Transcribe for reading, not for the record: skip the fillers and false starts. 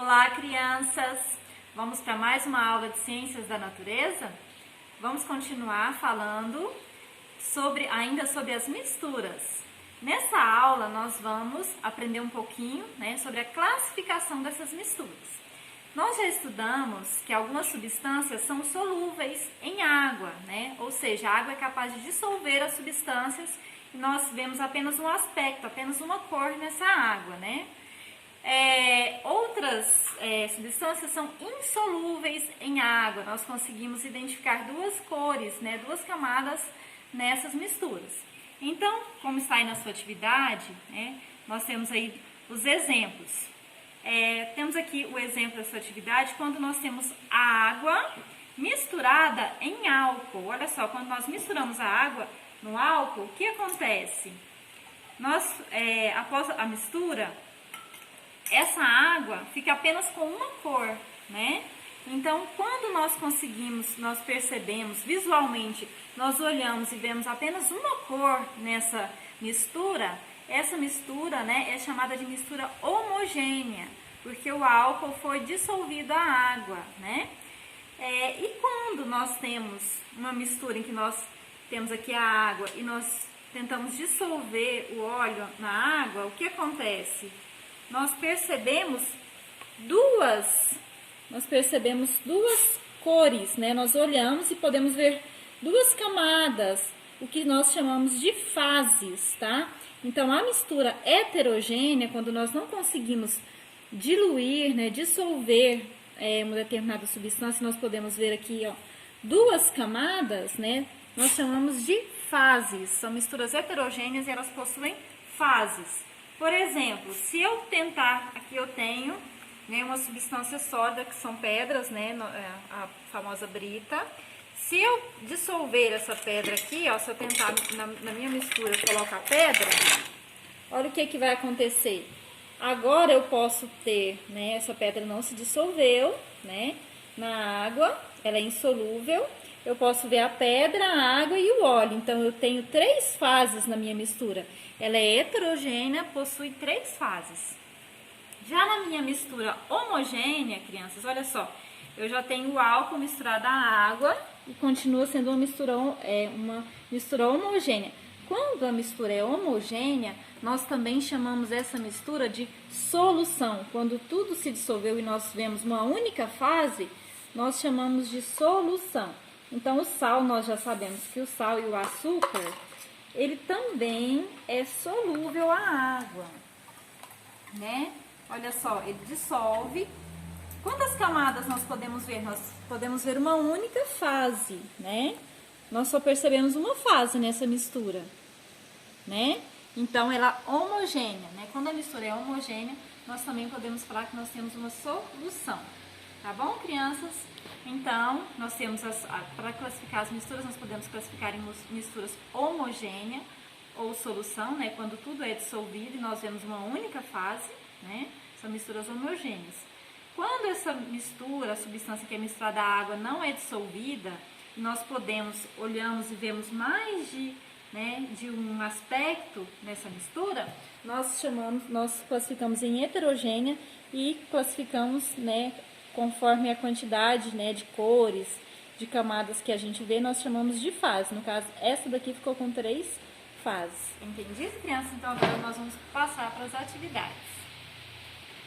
Olá, crianças! Vamos para mais uma aula de Ciências da Natureza? Vamos continuar falando ainda sobre as misturas. Nessa aula, nós vamos aprender um pouquinho, sobre a classificação dessas misturas. Nós já estudamos que algumas substâncias são solúveis em água, Ou seja, a água é capaz de dissolver as substâncias e nós vemos apenas um aspecto, apenas uma cor nessa água, Outras substâncias são insolúveis em água. Nós conseguimos identificar duas cores, duas camadas nessas misturas. Então, como está aí na sua atividade, nós temos aí os exemplos. Temos aqui o exemplo da sua atividade quando nós temos a água misturada em álcool. Olha só, quando nós misturamos a água no álcool, o que acontece? Após a mistura, essa água fica apenas com uma cor, Então, quando nós percebemos visualmente, nós olhamos e vemos apenas uma cor nessa mistura, essa mistura, é chamada de mistura homogênea, porque o álcool foi dissolvido à água, E quando nós temos uma mistura em que nós temos aqui a água e nós tentamos dissolver o óleo na água, o que acontece? Nós percebemos duas cores, Nós olhamos e podemos ver duas camadas, o que nós chamamos de fases, tá? Então, a mistura heterogênea, quando nós não conseguimos diluir, dissolver uma determinada substância, nós podemos ver aqui, duas camadas, Nós chamamos de fases. São misturas heterogêneas e elas possuem fases. Por exemplo, se eu tentar, aqui eu tenho uma substância sólida, que são pedras, a famosa brita. Se eu dissolver essa pedra aqui, se eu tentar na minha mistura colocar pedra, olha o que vai acontecer. Agora eu posso ter, essa pedra não se dissolveu, na água, ela é insolúvel. Eu posso ver a pedra, a água e o óleo. Então, eu tenho três fases na minha mistura. Ela é heterogênea, possui três fases. Já na minha mistura homogênea, crianças, olha só. Eu já tenho o álcool misturado à água e continua sendo uma mistura homogênea. Quando a mistura é homogênea, nós também chamamos essa mistura de solução. Quando tudo se dissolveu e nós vemos uma única fase, nós chamamos de solução. Então, o sal, nós já sabemos que o sal e o açúcar, ele também é solúvel à água, Olha só, ele dissolve. Quantas camadas nós podemos ver? Nós podemos ver uma única fase, Nós só percebemos uma fase nessa mistura, Então, ela é homogênea, Quando a mistura é homogênea, nós também podemos falar que nós temos uma solução. Tá bom, crianças? Então, nós temos, para classificar as misturas, nós podemos classificar em misturas homogênea ou solução, Quando tudo é dissolvido e nós vemos uma única fase, São misturas homogêneas. Quando essa mistura, a substância que é misturada à água, não é dissolvida, nós olhamos e vemos mais de um aspecto nessa mistura, nós classificamos em heterogênea e classificamos, conforme a quantidade, de cores, de camadas que a gente vê, nós chamamos de fase. No caso, essa daqui ficou com três fases. Entendido, crianças? Então, agora nós vamos passar para as atividades.